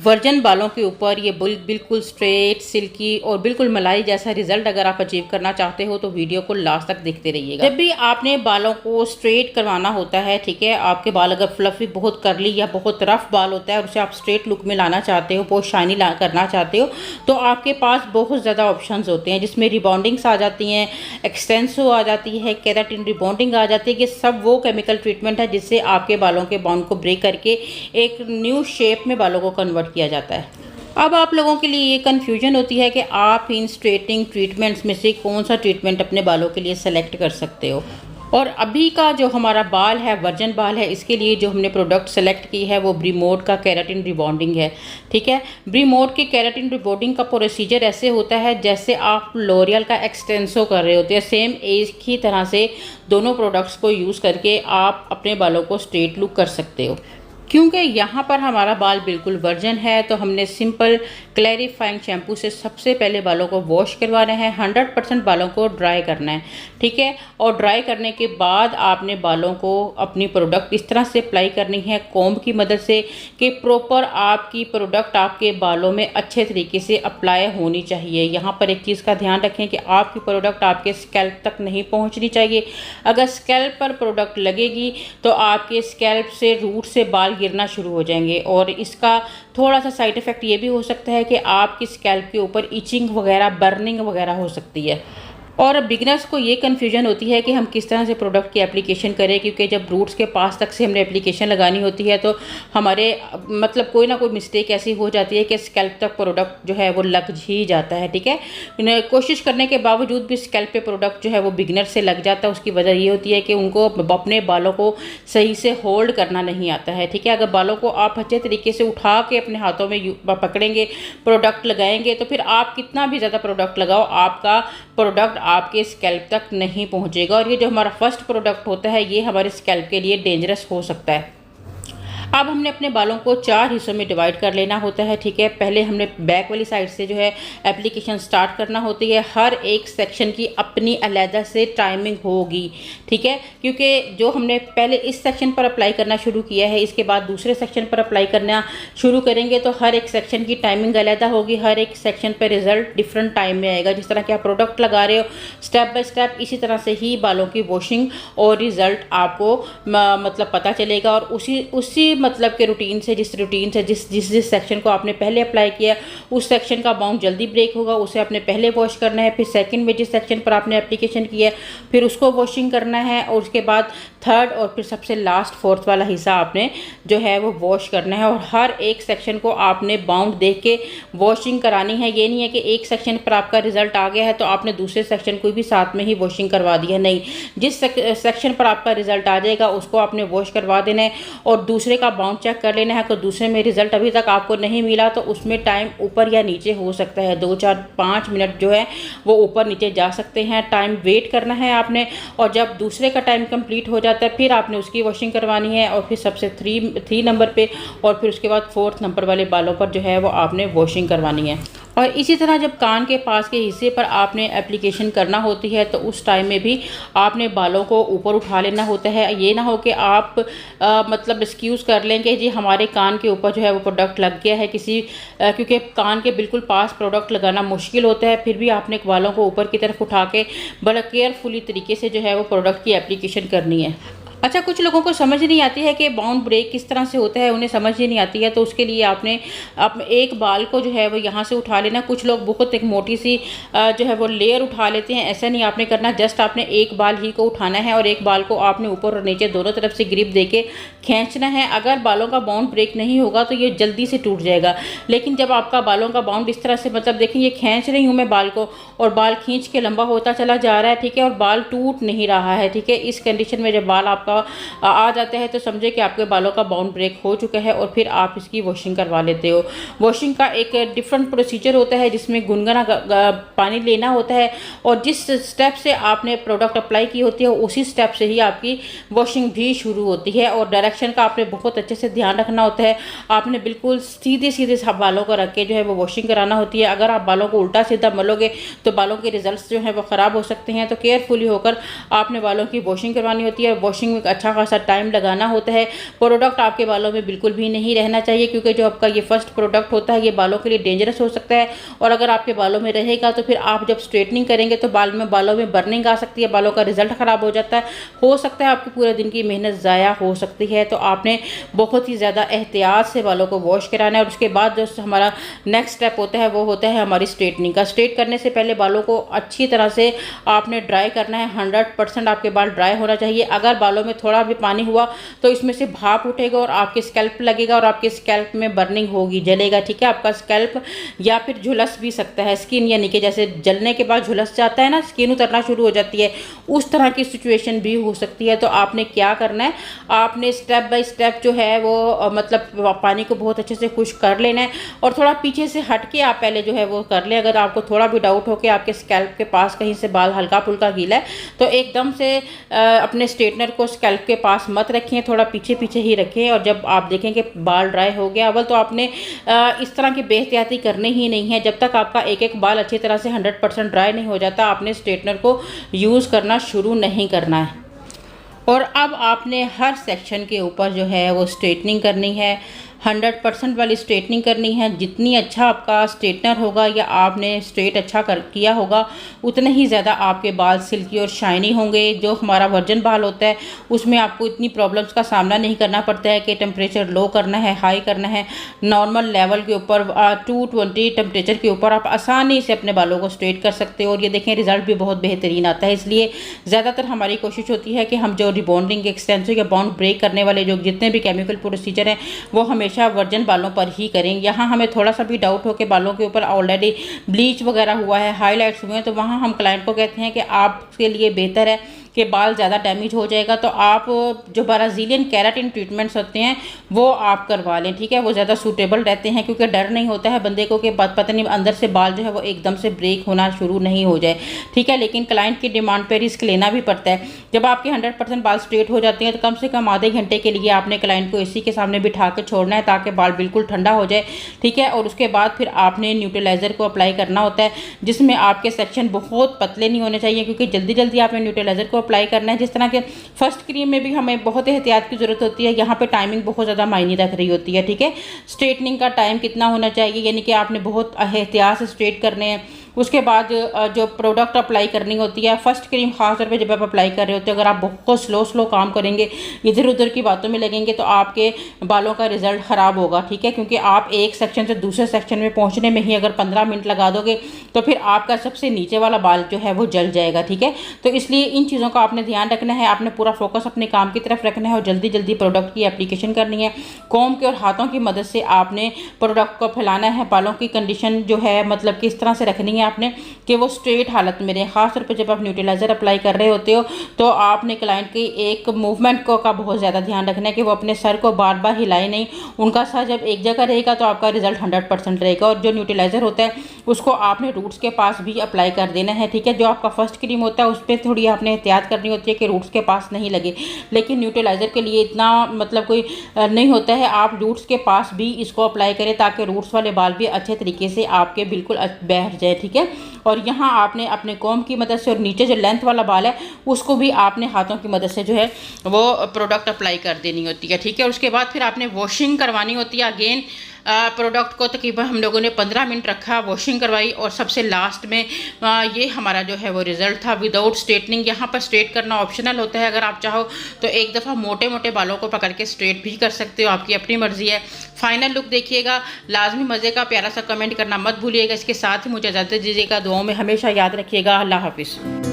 Version बालों के ऊपर ये बिल्कुल स्ट्रेट, सिल्की और बिल्कुल मलाई जैसा रिजल्ट अगर आप अचीव करना चाहते हो तो वीडियो को लास्ट तक देखते रहिएगा। जब भी आपने बालों को स्ट्रेट करवाना होता है, ठीक है, आपके बाल अगर फ्लफी बहुत करली या बहुत रफ बाल होता है और उसे आप स्ट्रेट लुक में लाना चाहते हो, बहुत शाइनी करना चाहते हो, तो आपके पास बहुत ज़्यादा ऑप्शंस होते हैं, जिसमें रिबॉन्डिंग्स आ जाती हैं, एक्सटेंसो आ जाती है, केराटिन रिबॉन्डिंग आ जाती है। ये सब वो केमिकल ट्रीटमेंट है जिससे आपके बालों के बाउंड को ब्रेक करके एक न्यू शेप में बालों को कन्वर्ट किया जाता है। अब आप लोगों के लिए ये कन्फ्यूजन होती है कि आप इन स्ट्रेटनिंग ट्रीटमेंट्स में से कौन सा ट्रीटमेंट अपने बालों के लिए सेलेक्ट कर सकते हो। और अभी का जो हमारा बाल है, वर्जन बाल है, इसके लिए जो हमने प्रोडक्ट सेलेक्ट की है वो ब्रीमोड का केराटिन रिबॉन्डिंग है। ठीक है, ब्रीमोड के केराटिन रिबॉन्डिंग का प्रोसीजर ऐसे होता है जैसे आप लॉरियल का एक्सटेंसो कर रहे होते हैं। सेम एक ही तरह से दोनों प्रोडक्ट्स को यूज़ करके आप अपने बालों को स्ट्रेट लुक कर सकते हो। क्योंकि यहाँ पर हमारा बाल बिल्कुल वर्जन है तो हमने सिंपल क्लैरिफाइंग शैम्पू से सबसे पहले बालों को वॉश करवाना है। 100% बालों को ड्राई करना है, ठीक है। और ड्राई करने के बाद आपने बालों को अपनी प्रोडक्ट इस तरह से अप्लाई करनी है कॉम्ब की मदद से कि प्रॉपर आपकी प्रोडक्ट आपके बालों में अच्छे तरीके से अप्लाई होनी चाहिए। यहाँ पर एक चीज़ का ध्यान रखें कि आपकी प्रोडक्ट आपके स्कैल्प तक नहीं पहुँचनी चाहिए। अगर स्कैल्प पर प्रोडक्ट लगेगी तो आपके स्कैल्प से रूट से बाल गिरना शुरू हो जाएंगे और इसका थोड़ा सा साइड इफ़ेक्ट ये भी हो सकता है कि आपकी स्कैल्प के ऊपर इचिंग वगैरह, बर्निंग वगैरह हो सकती है। और बिगनर्स को ये कन्फ्यूजन होती है कि हम किस तरह से प्रोडक्ट की एप्लीकेशन करें, क्योंकि जब रूट्स के पास तक से हमने एप्लीकेशन लगानी होती है तो हमारे मतलब कोई ना कोई मिस्टेक ऐसी हो जाती है कि स्कैल्प तक प्रोडक्ट जो है वो लग ही जाता है। ठीक है, कोशिश करने के बावजूद भी स्कैल्प पे प्रोडक्ट जो है वो बिगनर से लग जाता है। उसकी वजह ये होती है कि उनको अपने बालों को सही से होल्ड करना नहीं आता है। ठीक है, अगर बालों को आप अच्छे तरीके से उठा के अपने हाथों में पकड़ेंगे, प्रोडक्ट लगाएंगे, तो फिर आप कितना भी ज़्यादा प्रोडक्ट लगाओ, आपका प्रोडक्ट आपके स्कैल्प तक नहीं पहुंचेगा। और ये जो हमारा फर्स्ट प्रोडक्ट होता है ये हमारे स्कैल्प के लिए डेंजरस हो सकता है। अब हमने अपने बालों को 4 हिस्सों में डिवाइड कर लेना होता है। ठीक है, पहले हमने बैक वाली साइड से जो है एप्लीकेशन स्टार्ट करना होती है। हर एक सेक्शन की अपनी अलग से टाइमिंग होगी। ठीक है, क्योंकि जो हमने पहले इस सेक्शन पर अप्लाई करना शुरू किया है, इसके बाद दूसरे सेक्शन पर अप्लाई करना शुरू करेंगे तो हर एक सेक्शन की टाइमिंग अलग होगी। हर एक सेक्शन पर रिजल्ट डिफरेंट टाइम में आएगा। जिस तरह के आप प्रोडक्ट लगा रहे हो स्टेप बाय स्टेप, इसी तरह से ही बालों की वॉशिंग और रिजल्ट आपको मतलब पता चलेगा। और उसी मतलब के रूटीन से जिस सेक्शन को आपने पहले अप्लाई किया उस सेक्शन का बाउंड जल्दी ब्रेक होगा, उसे आपने पहले वॉश करना है। फिर सेकंड में जिस सेक्शन पर आपने एप्लीकेशन किया फिर उसको वॉशिंग करना है और उसके बाद थर्ड और फिर सबसे लास्ट फोर्थ वाला हिस्सा आपने जो है वो वॉश करना है। और हर एक सेक्शन को आपने बाउंड देख के वॉशिंग करानी है। ये नहीं है कि एक सेक्शन पर आपका रिजल्ट आ गया है तो आपने दूसरे सेक्शन को भी साथ में ही वॉशिंग करवा दी है। नहीं, जिस सेक्शन पर आपका रिजल्ट आ जाएगा उसको आपने वॉश करवा देना है और दूसरे का बाउंड चेक कर लेना है। तो दूसरे में रिजल्ट अभी तक आपको नहीं मिला तो उसमें टाइम ऊपर या नीचे हो सकता है, 2, 4, 5 मिनट जो है वो ऊपर नीचे जा सकते हैं। टाइम वेट करना है आपने और जब दूसरे का टाइम कंप्लीट हो जाता है फिर आपने उसकी वॉशिंग करवानी है और फिर सबसे 3 नंबर पे और फिर उसके बाद 4th नंबर वाले बालों पर जो है वो आपने वॉशिंग करवानी है। और इसी तरह जब कान के पास के हिस्से पर आपने एप्लीकेशन करना होती है तो उस टाइम में भी आपने बालों को ऊपर उठा लेना होता है। ये ना हो कि आप मतलब एक्सक्यूज़ कर लेंगे जी हमारे कान के ऊपर जो है वो प्रोडक्ट लग गया है क्योंकि कान के बिल्कुल पास प्रोडक्ट लगाना मुश्किल होता है, फिर भी आपने बालों को ऊपर की तरफ उठा के बड़ा केयरफुली तरीके से जो है वो प्रोडक्ट की एप्लीकेशन करनी है। अच्छा, कुछ लोगों को समझ नहीं आती है कि बाउंड ब्रेक किस तरह से होता है, उन्हें समझ ही नहीं आती है। तो उसके लिए आपने एक बाल को जो है वो यहाँ से उठा लेना। कुछ लोग बहुत एक मोटी सी जो है वो लेयर उठा लेते हैं, ऐसा नहीं आपने करना। जस्ट आपने एक बाल ही को उठाना है और एक बाल को आपने ऊपर और नीचे दोनों तरफ से ग्रिप देके खींचना है। अगर बालों का बाउंड ब्रेक नहीं होगा तो ये जल्दी से टूट जाएगा। लेकिन जब आपका बालों का बाउंड इस तरह से मतलब देखें ये खींच रही हूँ मैं बाल को और बाल खींच के लंबा होता चला जा रहा है, ठीक है, और बाल टूट नहीं रहा है। ठीक है, इस कंडीशन में जब बाल आपका आ जाता है तो समझे कि आपके बालों का बाउंड ब्रेक हो चुका है और फिर आप इसकी वॉशिंग करवा लेते हो। वॉशिंग का एक डिफरेंट प्रोसीजर होता है जिसमें गुनगुना पानी लेना होता है और जिस स्टेप से आपने प्रोडक्ट अप्लाई की होती है उसी स्टेप से ही आपकी वॉशिंग भी शुरू होती है। और डायरेक्शन का आपने बहुत अच्छे से ध्यान रखना होता है। आपने बिल्कुल सीधे सीधे बालों को रख के जो है वो वॉशिंग कराना होती है। अगर आप बालों को उल्टा सीधा मलोगे तो बालों के रिजल्ट्स जो हैं वो ख़राब हो सकते हैं। तो केयरफुली होकर आपने बालों की वॉशिंग करवानी होती है। वॉशिंग एक अच्छा खासा टाइम लगाना होता है। प्रोडक्ट आपके बालों में बिल्कुल भी नहीं रहना चाहिए, क्योंकि जो आपका ये फर्स्ट प्रोडक्ट होता है ये बालों के लिए डेंजरस हो सकता है। और अगर आपके बालों में रहेगा तो फिर आप जब स्ट्रेटनिंग करेंगे तो बालों में बर्निंग आ सकती है, बालों का रिजल्ट ख़राब हो जाता है। हो सकता है आपकी पूरे दिन की मेहनत ज़ाया हो सकती है। तो आपने बहुत ही ज़्यादा एहतियात से बालों को वॉश कराना है। और उसके बाद जो हमारा नेक्स्ट स्टेप होता है वो होता है हमारी स्ट्रेटनिंग का। स्ट्रेट करने से पहले बालों को अच्छी तरह से आपने ड्राई करना है। 100% आपके बाल ड्राई होना चाहिए। अगर बालों में थोड़ा भी पानी हुआ तो इसमें से भाप उठेगा और आपके स्कैल्प लगेगा और आपके स्कैल्प में बर्निंग होगी, जलेगा, ठीक है। आपका स्कैल्प या फिर झुलस भी सकता है, स्किन यानी कि जैसे जलने के बाद झुलस जाता है ना, स्किन उतरना शुरू हो जाती है, उस तरह की सिचुएशन भी हो सकती है। तो आपने क्या करना है, आपने स्टेप बाय स्टेप जो है वो मतलब पानी को बहुत अच्छे से खुश कर लेना है और थोड़ा पीछे से हट के आप पहले जो है वो कर लें। अगर आपको थोड़ा भी डाउट हो कि आपके स्कैल्प के पास कहीं से बाल हल्का फुल्का गीला है तो एकदम से अपने स्ट्रेटनर को स्कैल्प के पास मत रखें, थोड़ा पीछे पीछे ही रखें। और जब आप देखें कि बाल ड्राई हो गया अव्वल तो आपने इस तरह की बेहतियाती करनी ही नहीं है। जब तक आपका एक एक बाल अच्छी तरह से 100% ड्राई नहीं हो जाता आपने स्ट्रेटनर को यूज़ करना शुरू नहीं करना है। और अब आपने हर सेक्शन के ऊपर जो है वो स्ट्रेटनिंग करनी है, 100% वाली स्ट्रेटनिंग करनी है। जितनी अच्छा आपका स्ट्रेटनर होगा या आपने स्ट्रेट अच्छा किया होगा उतने ही ज़्यादा आपके बाल सिल्की और शाइनी होंगे। जो हमारा वर्जन बाल होता है उसमें आपको इतनी प्रॉब्लम्स का सामना नहीं करना पड़ता है कि टेम्परेचर लो करना है, हाई करना है। नॉर्मल लेवल के ऊपर 220 टेम्परेचर के ऊपर आप आसानी से अपने बालों को स्ट्रेट कर सकते हो और ये देखें रिज़ल्ट भी बहुत बेहतरीन आता है। इसलिए ज़्यादातर हमारी कोशिश होती है कि हम जो रिबॉन्डिंग, एक्सटेंसिव या बाउंड ब्रेक करने वाले जो जितने भी केमिकल प्रोसीजर हैं वो हमेशा वर्जन बालों पर ही करें। यहाँ हमें थोड़ा सा भी डाउट हो कि बालों के ऊपर ऑलरेडी ब्लीच वगैरह हुआ है, हाईलाइट्स हुए हैं, तो वहाँ हम क्लाइंट को कहते हैं कि आपके लिए बेहतर है कि बाल ज़्यादा डैमेज हो जाएगा तो आप जो ब्राज़ीलियन केराटिन ट्रीटमेंट्स होते हैं वो आप करवा लें, ठीक है। वो ज़्यादा सूटेबल रहते हैं क्योंकि डर नहीं होता है बंदे को कि पता नहीं अंदर से बाल जो है वो एकदम से ब्रेक होना शुरू नहीं हो जाए, ठीक है। लेकिन क्लाइंट की डिमांड पर रिस्क लेना भी पड़ता है। जब आपके 100% बाल स्ट्रेट हो जाते हैं तो कम से कम आधे घंटे के लिए आपने क्लाइंट को एसी के सामने बिठा कर छोड़ना है ताकि बाल बिल्कुल ठंडा हो जाए, ठीक है। और उसके बाद फिर आपने न्यूट्रलाइज़र को अप्लाई करना होता है जिसमें आपके सेक्शन बहुत पतले नहीं होने चाहिए क्योंकि जल्दी जल्दी आपने न्यूट्रलाइज़र को अप्लाई करना है। जिस तरह के फर्स्ट क्रीम में भी हमें बहुत एहतियात की ज़रूरत होती है, यहाँ पे टाइमिंग बहुत ज़्यादा मायने रख रही होती है, ठीक है। स्ट्रेटनिंग का टाइम कितना होना चाहिए, यानी कि आपने बहुत एहतियात से स्ट्रेट करने हैं। उसके बाद जो प्रोडक्ट अप्लाई करनी होती है, फर्स्ट क्रीम खास तौर पे जब आप अप्लाई कर रहे होते हैं अगर आप बहुत स्लो काम करेंगे, इधर उधर की बातों में लगेंगे तो आपके बालों का रिजल्ट ख़राब होगा, ठीक है। क्योंकि आप एक सेक्शन से दूसरे सेक्शन में पहुंचने में ही अगर 15 मिनट लगा दोगे तो फिर आपका सबसे नीचे वाला बाल जो है वो जल जाएगा, ठीक है। तो इसलिए इन चीज़ों का आपने ध्यान रखना है, आपने पूरा फोकस अपने काम की तरफ रखना है और जल्दी जल्दी प्रोडक्ट की एप्लीकेशन करनी है। कॉम के और हाथों की मदद से आपने प्रोडक्ट को फैलाना है। बालों की कंडीशन जो है मतलब किस तरह से रखनी है आपने कि वो स्ट्रेट हालत में रहे। खास तौर पे जब आप न्यूट्रलाइज़र अप्लाई कर रहे होते हो तो आपने क्लाइंट की एक मूवमेंट को का बहुत ज़्यादा ध्यान रखना है कि वो अपने सर को बार बार हिलाए नहीं। उनका सर जब एक जगह रहेगा तो आपका रिजल्ट 100% रहेगा। और जो न्यूट्रलाइज़र होता है उसको आपने रूट्स के पास भी अप्लाई कर देना है, ठीक है। जो आपका फर्स्ट क्रीम होता है उस पर थोड़ी आपने एहतियात करनी होती है कि रूट्स के पास नहीं लगे, लेकिन न्यूट्रलाइज़र के लिए इतना मतलब कोई नहीं होता है। आप रूट्स के पास भी इसको अप्लाई करें ताकि रूट्स वाले बाल भी अच्छे तरीके से आपके बिल्कुल बैठ जाए, ठीक है। और यहाँ आपने अपने कॉम की मदद से और नीचे जो लेंथ वाला बाल है उसको भी आपने हाथों की मदद से जो है वो प्रोडक्ट अप्लाई कर देनी होती है, ठीक है। उसके बाद फिर आपने वॉशिंग करवानी होती है। अगेन प्रोडक्ट को तकरीबन हम लोगों ने 15 मिनट रखा, वॉशिंग करवाई और सबसे लास्ट में ये हमारा जो है वो रिज़ल्ट था विदाउट स्ट्रेटनिंग। यहाँ पर स्ट्रेट करना ऑप्शनल होता है, अगर आप चाहो तो एक दफ़ा मोटे मोटे बालों को पकड़ के स्ट्रेट भी कर सकते हो, आपकी अपनी मर्ज़ी है। फाइनल लुक देखिएगा, लाजमी मज़े का प्यारा सा कमेंट करना मत भूलिएगा। इसके साथ ही मुझे इजाज़त दीजिएगा, दुआओं में हमेशा याद रखिएगा। अल्लाह हाफिज़।